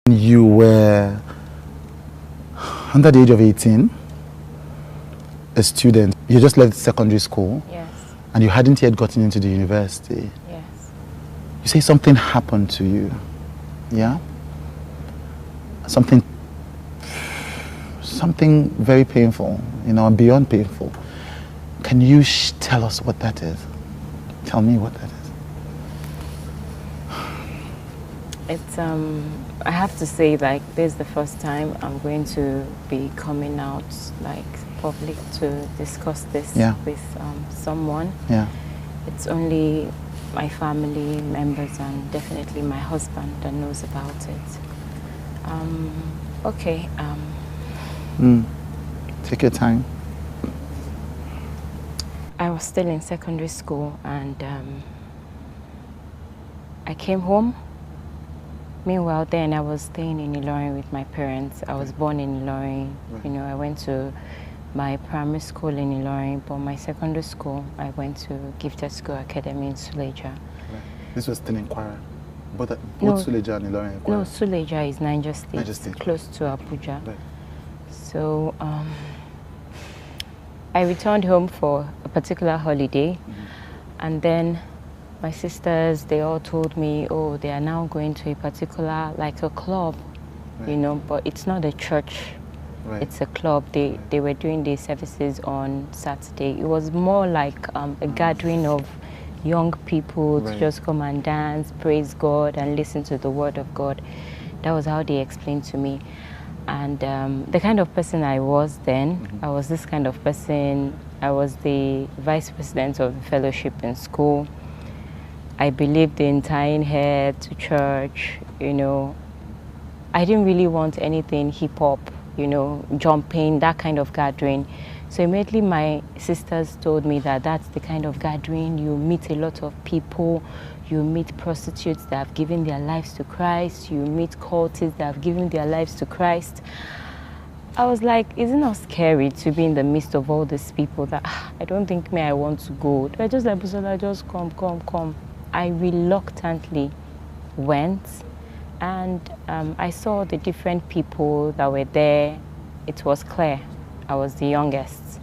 You were under the age of 18, a student. You just left secondary school. Yes. And you hadn't yet gotten into the university. Yes. You say something happened to you. Yeah? Something very painful, you know, beyond painful. Can you tell us what that is? Tell me what that is. It's, I have to say, like, this is the first time I'm going to be coming out, like, public to discuss this with someone. Yeah. It's only my family members and definitely my husband that knows about it. Okay. Take your time. I was still in secondary school and I came home. Meanwhile, then I was staying in Ilorin with my parents. I was born in Ilorin. Right. You know, I went to my primary school in Ilorin, but my secondary school, I went to Gifted School Academy in Suleja. Right. This was still in Kwara? Both Suleja and Ilorin and Kwara? No, Suleja is Niger State. Niger State. Close to Abuja. Right. So, I returned home for a particular holiday, and then my sisters, they all told me, oh, they are now going to a particular, like a club, you know, but it's not a church, it's a club. They were doing their services on Saturday. It was more like a gathering of young people to just come and dance, praise God, and listen to the word of God. That was how they explained to me. And the kind of person I was then, I was this kind of person. I was the vice president of the fellowship in school. I believed in tying hair to church, you know. I didn't really want anything hip-hop, you know, jumping, that kind of gathering. So immediately my sisters told me that that's the kind of gathering. You meet a lot of people. You meet prostitutes that have given their lives to Christ. You meet cultists that have given their lives to Christ. I was like, isn't it not scary to be in the midst of all these people that I don't think I want to go. They're just like, Busola, just come. I reluctantly went, and I saw the different people that were there. It was clear I was the youngest.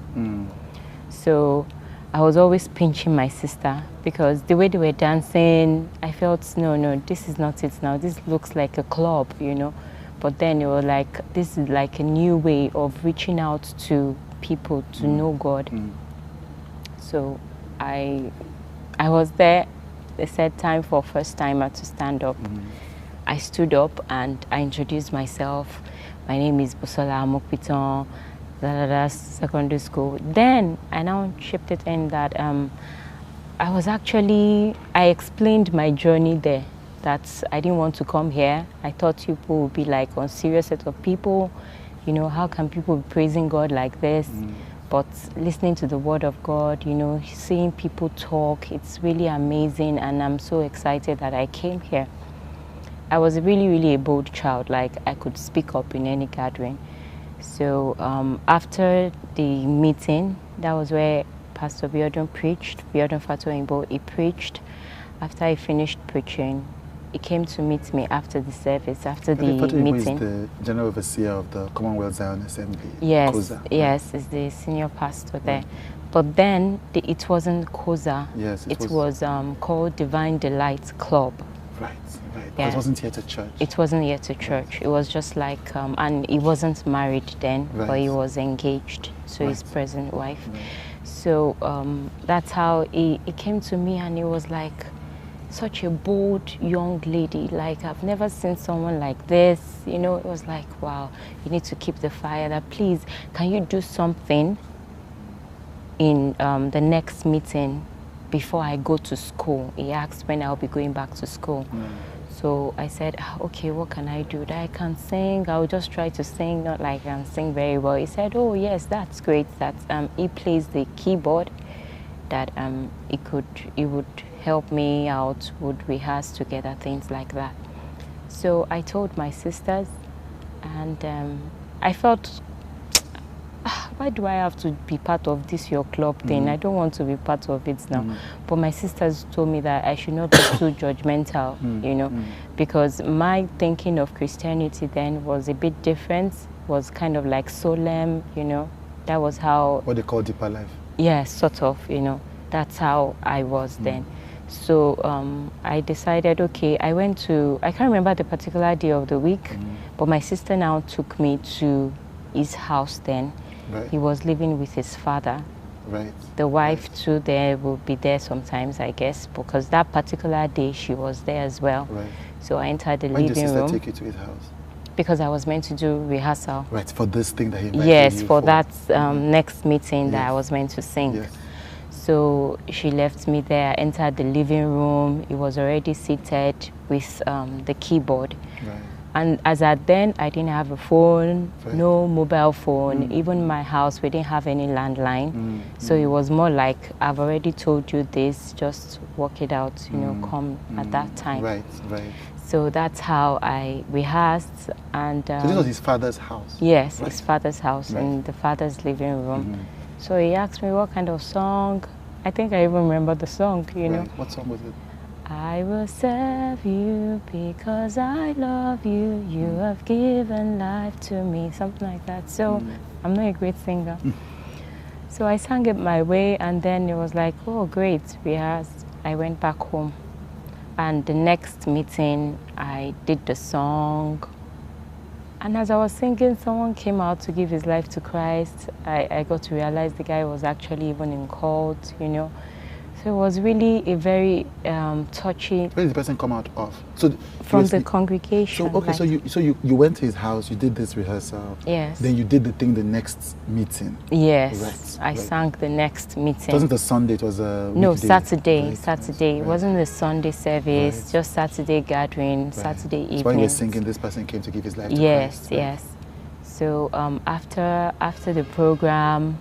So I was always pinching my sister because the way they were dancing, I felt, no, this is not it now. This looks like a club, you know. But then it was like, this is like a new way of reaching out to people to know God. So I was there. They said time for first timer to stand up. I stood up and I introduced myself. My name is Busola Dakolo, secondary school. Then I now chipped it in that I explained my journey there, that I didn't want to come here. I thought people would be like a serious set of people. You know, how can people be praising God like this? But listening to the word of God, you know, seeing people talk, it's really amazing, and I'm so excited that I came here. I was really a bold child, like I could speak up in any gathering. So after the meeting, that was where Pastor preached, Fatoyinbo, he preached. After I finished preaching, he came to meet me after the service, after the meeting. Is the General Overseer of the Commonwealth Zion Assembly, yes, COZA. Yes, is the senior pastor there. But then it wasn't COZA. Yes, it was called Divine Delight Club. Right. Yeah. It wasn't yet a church. It wasn't yet a church. It was just like, and he wasn't married then, but he was engaged to his present wife. So that's how he came to me, and he was like, such a bold young lady. Like, I've never seen someone like this. You know, it was like, wow, you need to keep the fire. That please, can you do something in the next meeting before I go to school? He asked when I'll be going back to school. So I said, okay, what can I do? That I can sing. I'll just try to sing, not like I can sing very well. He said, oh yes, that's great. That he plays the keyboard. That he would help me out, would rehearse together, things like that. So I told my sisters, and I felt why do I have to be part of this your club thing? I don't want to be part of it now. But my sisters told me that I should not be too judgmental, you know, because my thinking of Christianity then was a bit different, was kind of like solemn, you know. That was how... What they call deeper life. Yeah, sort of, you know. That's how I was then. So I decided, okay, I can't remember the particular day of the week, but my sister now took me to his house then. Right. He was living with his father. Right. The wife too there will be there sometimes, I guess, because that particular day she was there as well. Right. So I entered the When living room. When did sister take you to his house? Because I was meant to do rehearsal. Right, for this thing that he invited yes, you for that next meeting that I was meant to sing. Yes. So she left me there, I entered the living room. He was already seated with the keyboard. Right. And as at then, I didn't have a phone, no mobile phone. Even my house, we didn't have any landline. So it was more like, I've already told you this, just work it out, you know, come at that time. Right, right. So that's how I rehearsed. And so this was his father's house? Yes, his father's house in the father's living room. So he asked me what kind of song. I think I even remember the song, you know. What song was it? I will serve you because I love you. You have given life to me, something like that. So I'm not a great singer. So I sang it my way, and then it was like, oh, great, rehearsed. I went back home. And the next meeting, I did the song. And as I was singing, someone came out to give his life to Christ. I got to realize the guy was actually even in cult, you know. So it was really a very touchy... Where did the person come out of? So from the congregation. So, okay, like, so you went to his house, you did this rehearsal. Yes. Then you did the thing the next meeting. Yes. I sang the next meeting. It wasn't a Sunday, it was a No, weekday. Saturday. Saturday. It wasn't a Sunday service, just Saturday gathering, Saturday evening. So while you were singing, this person came to give his life to Christ. Yes. So after the program,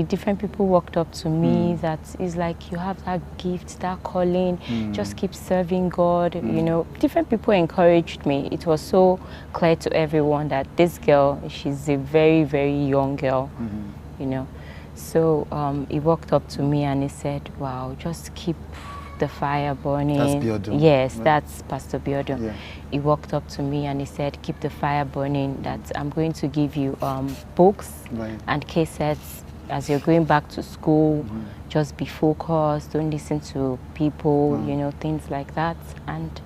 different people walked up to me that is like, you have that gift, that calling, just keep serving God, you know. Different people encouraged me. It was so clear to everyone that this girl, she's a very, very young girl, you know. So he walked up to me and he said, wow, just keep the fire burning. That's Biodun. Yes, that's Pastor Biodun. Yeah. He walked up to me and he said, keep the fire burning, that I'm going to give you books and cassettes as you're going back to school. Just be focused, don't listen to people, you know, things like that. And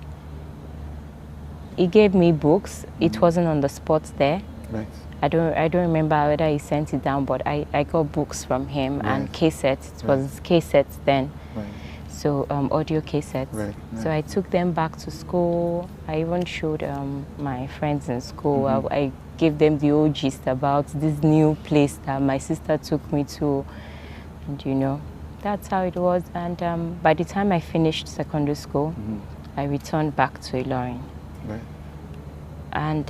he gave me books. It wasn't on the spot there. Right. I don't remember whether he sent it down, but I got books from him and cassettes. It was cassettes then. So audio cassettes. So I took them back to school. I even showed my friends in school. I gave them the old gist about this new place that my sister took me to. And you know, that's how it was. And by the time I finished secondary school, I returned back to Ilorin. And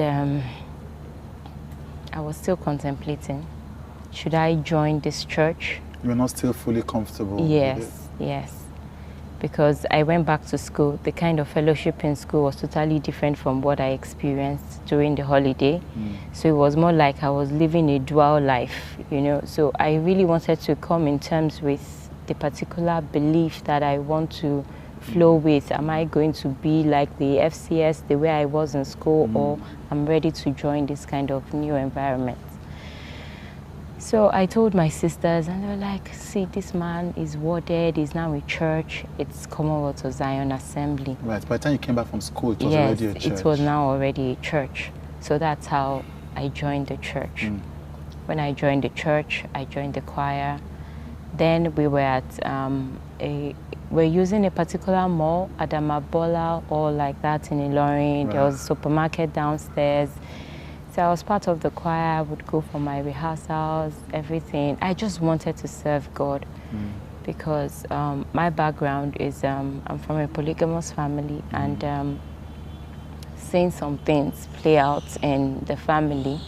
I was still contemplating, should I join this church? You were not still fully comfortable? Yes. Because I went back to school. The kind of fellowship in school was totally different from what I experienced during the holiday. So it was more like I was living a dual life, you know. So I really wanted to come in terms with the particular belief that I want to flow with. Am I going to be like the FCS, the way I was in school, or I'm ready to join this kind of new environment? So I told my sisters, and they were like, see, this man is worded, he's now in church. It's Commonwealth of Zion Assembly. Right, by the time you came back from school, it was already a church. Yes, it was now already a church. So that's how I joined the church. When I joined the church, I joined the choir. Then we were at, we're using a particular mall, Adamabola, or like that in Ilorin. There was a supermarket downstairs. So I was part of the choir. I would go for my rehearsals, everything. I just wanted to serve God because my background is I'm from a polygamous family, and seeing some things play out in the family,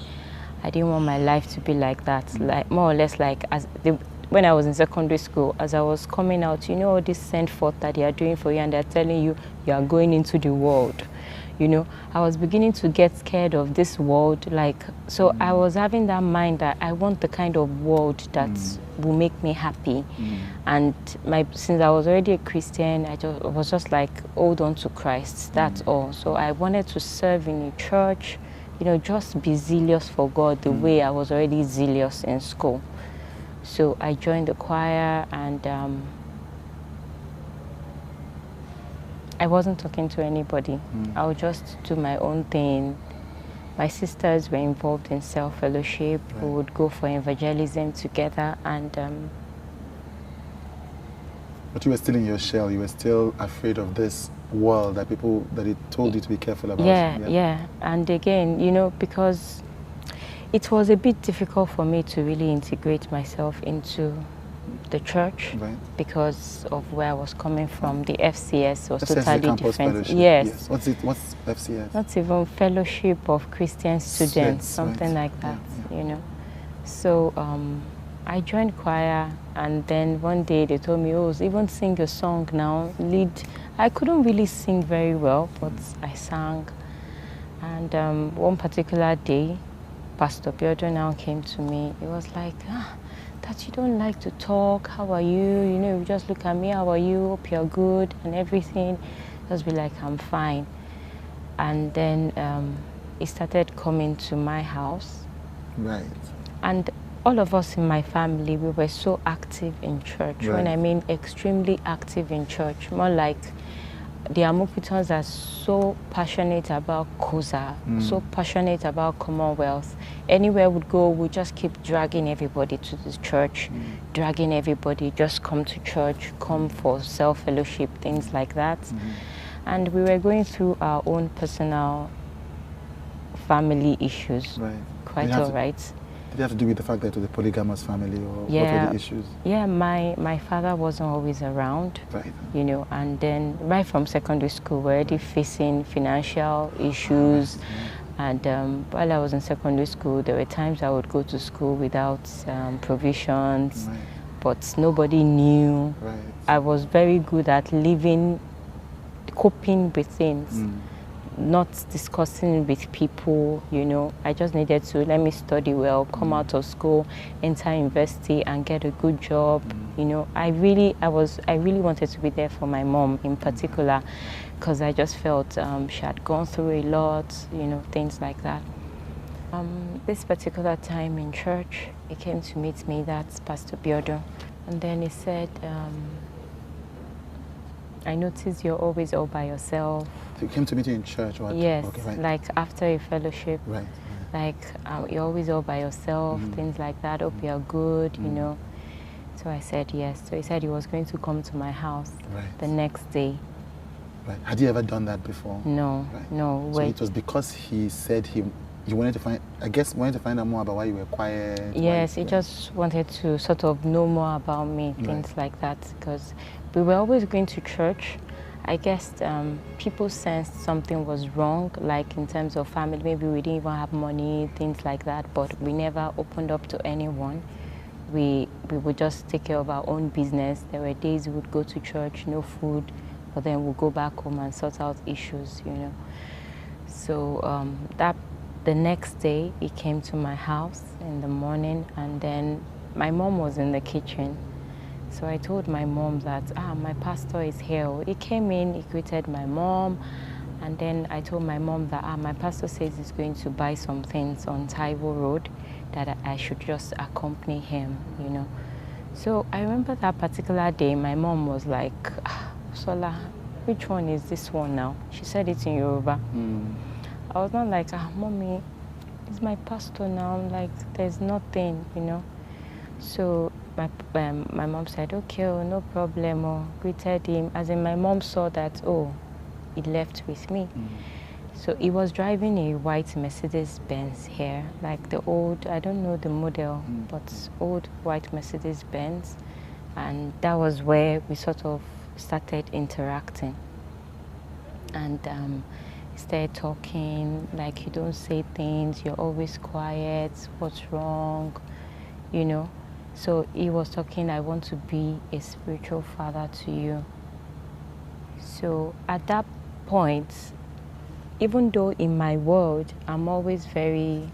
I didn't want my life to be like that. Like more or less like when I was in secondary school, as I was coming out, you know, this send forth that they are doing for you, and they're telling you you are going into the world. You know, I was beginning to get scared of this world. Like, so I was having that mind that I want the kind of world that will make me happy. And since I was already a Christian, I was just like, hold on to Christ. That's all. So I wanted to serve in a church, you know, just be zealous for God the way I was already zealous in school. So I joined the choir, and I wasn't talking to anybody. I would just do my own thing. My sisters were involved in self-fellowship. We would go for evangelism together, and but you were still in your shell. You were still afraid of this world that it told you to be careful about. Yeah. And again, you know, because it was a bit difficult for me to really integrate myself into the church, because of where I was coming from. The FCS was totally different. Yes. What's FCS? Not even Fellowship of Christian Students, something like that, you know. So I joined choir, and then one day they told me, oh, even sing a song now, lead. I couldn't really sing very well, but I sang. And one particular day, Pastor Biodo now came to me. He was like, that you don't like to talk, how are you? You know, you just look at me, how are you? Hope you're good and everything. Just be like, I'm fine. And then he started coming to my house. Right. And all of us in my family, we were so active in church. When I mean extremely active in church, more like the Amokitans are so passionate about COZA, so passionate about Commonwealth. Anywhere we'd go, we'd just keep dragging everybody to the church, dragging everybody, just come to church, come for self-fellowship, things like that. And we were going through our own personal family issues, quite all right. Did it have to do with the fact that it was a polygamous family, or what were the issues? Yeah, my father wasn't always around, you know, and then right from secondary school, we're already facing financial issues. And while I was in secondary school, there were times I would go to school without provisions, but nobody knew. I was very good at coping with things. Not discussing with people, you know. I just needed to let me study well, come out of school, enter university, and get a good job. You know, I really wanted to be there for my mom in particular, because I just felt she had gone through a lot, you know, things like that. This particular time in church, he came to meet me, that's Pastor Biodo, and then he said, I noticed you're always all by yourself. So you came to meet you in church? Or yes, like after a fellowship. Like you're always all by yourself, things like that. Hope you're good, you know. So I said yes. So he said he was going to come to my house the next day. Had you ever done that before? No, no. So it was because he said you wanted to find out more about why you were quiet? Yes, he just wanted to sort of know more about me, things like that, because we were always going to church. I guess people sensed something was wrong, like in terms of family. Maybe we didn't even have money, things like that, but we never opened up to anyone. We would just take care of our own business. There were days we would go to church, no food, but then we'll go back home and sort out issues, you know. So the next day, he came to my house in the morning, and then my mom was in the kitchen. So I told my mom that, my pastor is here. He came in, he greeted my mom, and then I told my mom that, my pastor says he's going to buy some things on Taiwo Road, that I should just accompany him, you know. So I remember that particular day, my mom was like, Sola, which one is this one now? She said it in Yoruba. I was not like, Mommy, it's my pastor now. I'm like, there's nothing, you know. So my mom said, okay, no problem, greeted him. As in, my mom saw that, he left with me. So he was driving a white Mercedes-Benz here, like the old, I don't know the model, but old white Mercedes-Benz. And that was where we sort of started interacting. And started talking, like, you don't say things, you're always quiet, what's wrong, you know. So he was talking, I want to be a spiritual father to you. So at that point, even though in my world, I'm always very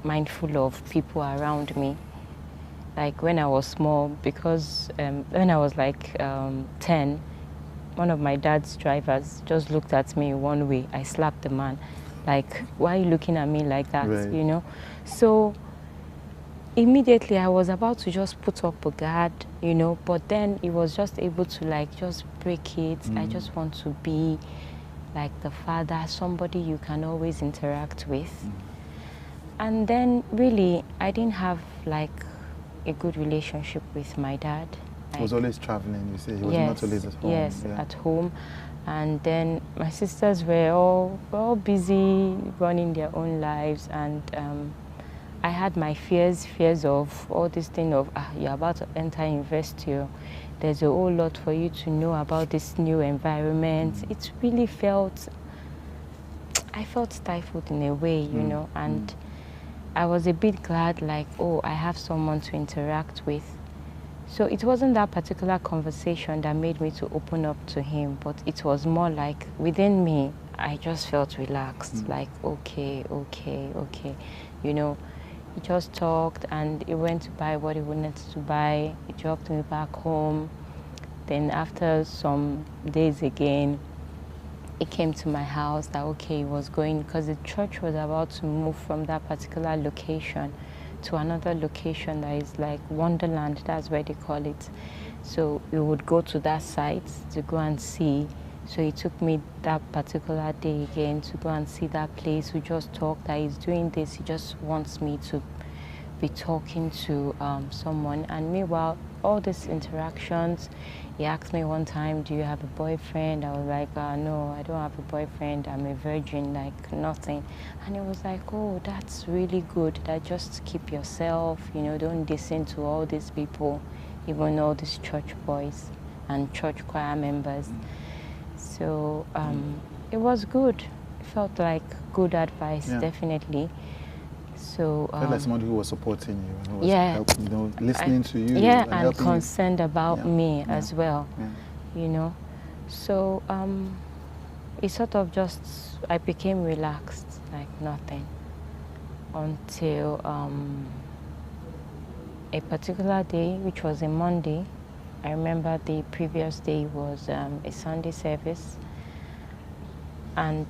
mindful of people around me. Like when I was small, because when I was like 10, one of my dad's drivers just looked at me one way. I slapped the man. Like, why are you looking at me like that, Right. you know? So immediately I was about to just put up a guard, you know, but then it was just able to like just break it. I just want to be like the father, somebody you can always interact with. And then really, I didn't have like a good relationship with my dad. He was always traveling, you say. He was Yes, not always at home. yes, Yeah. at home. And then my sisters were all busy running their own lives, and I had my fears of all this thing of you're about to enter university. There's a whole lot for you to know about this new environment. It really I felt stifled in a way, you know, and I was a bit glad, like, oh, I have someone to interact with. So it wasn't that particular conversation that made me to open up to him, but it was more like within me, I just felt relaxed, like, okay, you know. He just talked and he went to buy what he wanted to buy. He dropped me back home. Then after some days again, he came to my house that, okay, he was going, because the church was about to move from that particular location to another location that is like Wonderland, that's where they call it. So we would go to that site to go and see. So he took me that particular day again to go and see that place. We just talked that he's doing this. He just wants me to be talking to someone. And meanwhile, all these interactions, he asked me one time, do you have a boyfriend? I was like, no, I don't have a boyfriend. I'm a virgin, like nothing. And he was like, oh, that's really good. That just keep yourself, you know, don't listen to all these people, even all these church boys and church choir members. So it was good. It felt like good advice, definitely. So felt like someone who was supporting you, who was helping, you know, listening to you, and concerned about me as well, you know. So it sort of just, I became relaxed, like nothing, until a particular day, which was a Monday. I remember the previous day was a Sunday service, and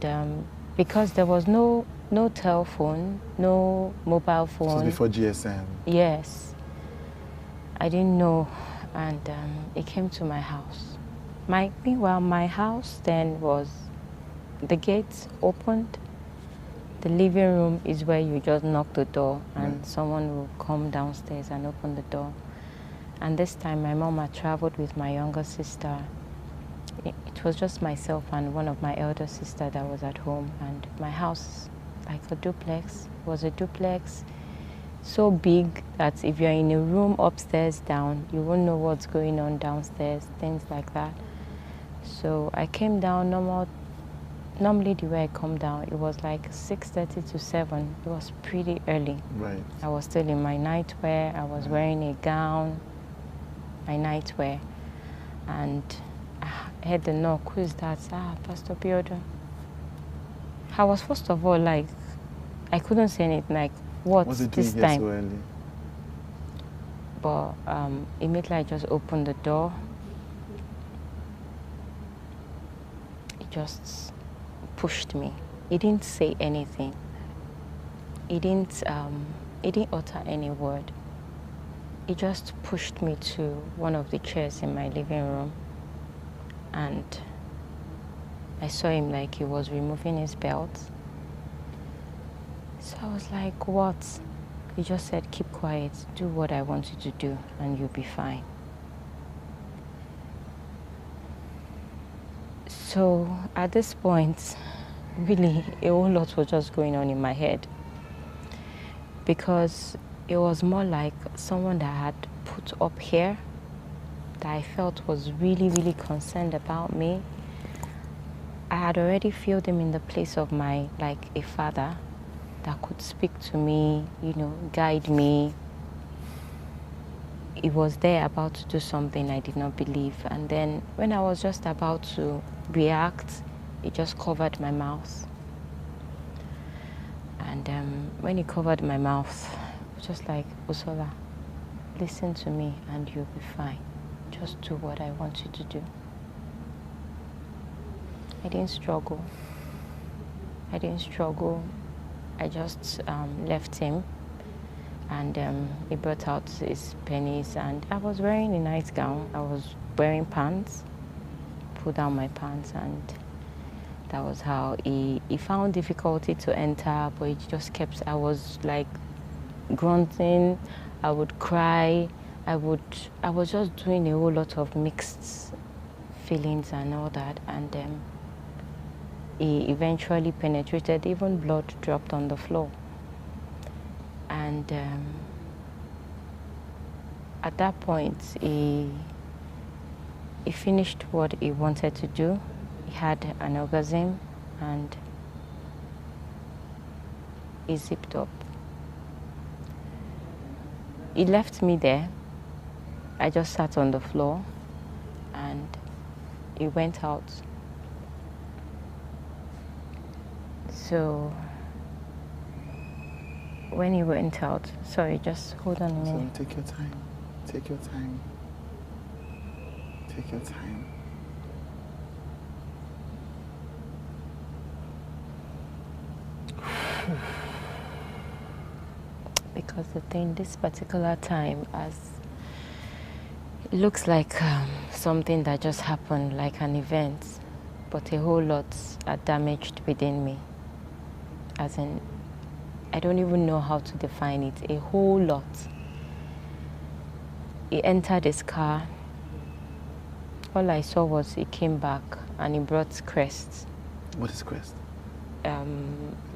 because there was no telephone, no mobile phone. This was before GSM. Yes. I didn't know, and it came to my house. Meanwhile, my house then was, the gates opened. The living room is where you just knock the door and someone will come downstairs and open the door. And this time my mom had traveled with my younger sister. It was just myself and one of my elder sister that was at home, and my house, like a duplex, was a duplex so big that if you're in a room upstairs down, you won't know what's going on downstairs, things like that. So I came down normally the way I come down, it was like 6:30 to 7. It was pretty early. Right. I was still in my nightwear. I was wearing a gown, my nightwear, and I heard the knock. Who is that? Pastor Biodo. I was first of all like, I couldn't say anything, like, what's this time? So early? But immediately I just opened the door. It just pushed me. He didn't say anything. He didn't utter any word. He just pushed me to one of the chairs in my living room, and I saw him like he was removing his belt. So I was like, what? He just said, keep quiet, do what I want you to do, and you'll be fine. So at this point, really, a whole lot was just going on in my head, because it was more like someone that had put up here that I felt was really, really concerned about me. I had already filled him in the place of like a father that could speak to me, you know, guide me. He was there about to do something I did not believe. And then when I was just about to react, he just covered my mouth. And when he covered my mouth, it was just like, Busola, listen to me and you'll be fine. Just do what I want you to do. I didn't struggle. I just left him, and he brought out his pennies, and I was wearing a nice gown. I was wearing pants, pulled down my pants, and that was how he found difficulty to enter, but he just kept, I was like grunting, I would cry, I was just doing a whole lot of mixed feelings and all that, and he eventually penetrated, even blood dropped on the floor. And at that point, he finished what he wanted to do. He had an orgasm and he zipped up. He left me there. I just sat on the floor and he went out. So when he went out, sorry, just hold on a minute. So take your time. Take your time. Take your time. Because the thing, this particular time, as it looks like something that just happened, like an event, but a whole lot are damaged within me. As in, I don't even know how to define it, a whole lot. He entered his car. All I saw was he came back and he brought Crest. What is Crest?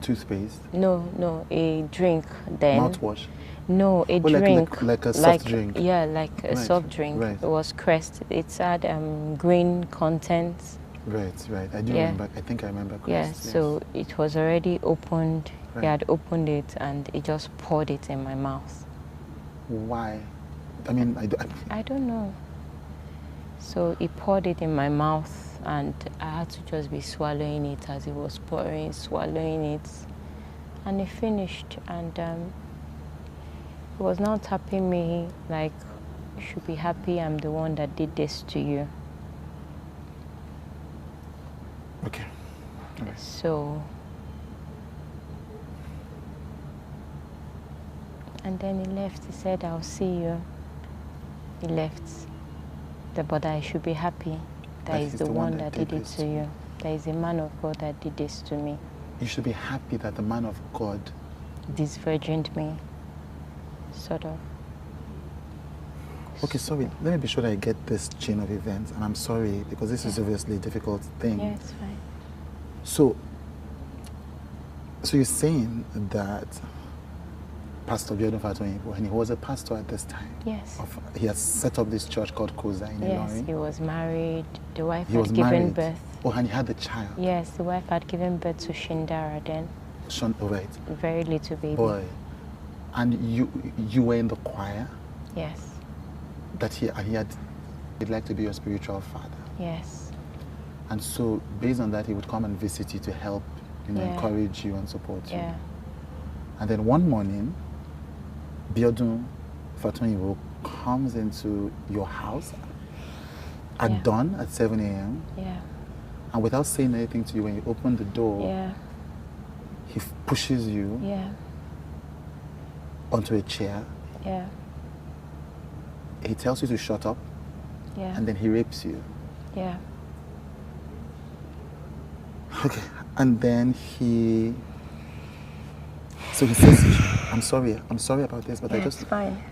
Toothpaste? No, a drink then. Mouthwash? No, a drink. Like a soft drink? Yeah, like a soft drink. Right. It was Crest. It had green contents. Right. I do remember. I think I remember Crest. Yeah, yes. So it was already opened. Right. He had opened it and he just poured it in my mouth. Why? I mean, I don't know. So he poured it in my mouth and I had to just be swallowing it as he was pouring, swallowing it. And he finished and he was now tapping me like, you should be happy I'm the one that did this to you. Okay. Okay. So, and then he left. He said, I'll see you. He left. But I should be happy that he's the one that did it to you. There is a man of God that did this to me. You should be happy that the man of God disvirgined me, sort of. Okay, sorry. Let me be sure that I get this chain of events. And I'm sorry, because this is obviously a difficult thing. Yeah, it's fine. So you're saying that Pastor Fatoyinbo, and he was a pastor at this time. Yes. He has set up this church called COZA in Illinois. Yes, he was married. The wife had given birth. Oh, and he had the child. Yes, the wife had given birth to Shindara then. Oh, right. Very little baby. Boy. And you were in the choir? Yes. That he'd like to be your spiritual father? Yes. And so, based on that, he would come and visit you to help, encourage you and support you. Yeah. And then one morning, Biodun Fatoyinbo comes into your house at dawn at 7 a.m. Yeah. And without saying anything to you, when you open the door, he pushes you onto a chair. Yeah. He tells you to shut up. Yeah. And then he rapes you. Yeah. Okay. And then so he says, I'm sorry about this, but it's fine.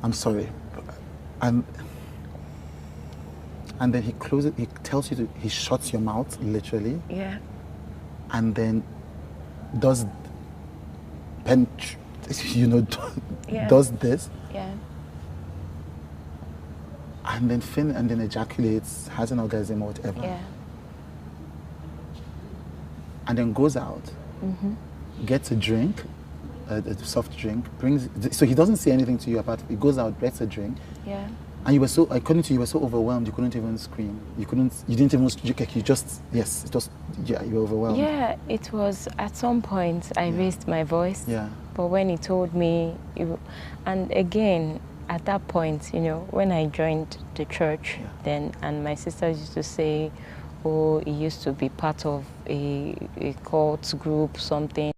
I'm sorry. And then he tells you he shuts your mouth, literally. Yeah. And then does this. Yeah. And then ejaculates, has an orgasm or whatever. Yeah. And then goes out, gets a drink, a soft drink, so he doesn't say anything to you about it. He goes out, gets a drink, And you were so, according to you, were so overwhelmed, you couldn't even scream. You didn't even, you just, yes, it was, yeah, you were overwhelmed. Yeah, it was at some point I raised my voice. Yeah. But when he told me, and again, at that point, you know, when I joined the church, then, and my sisters used to say, oh, he used to be part of a cult group, something.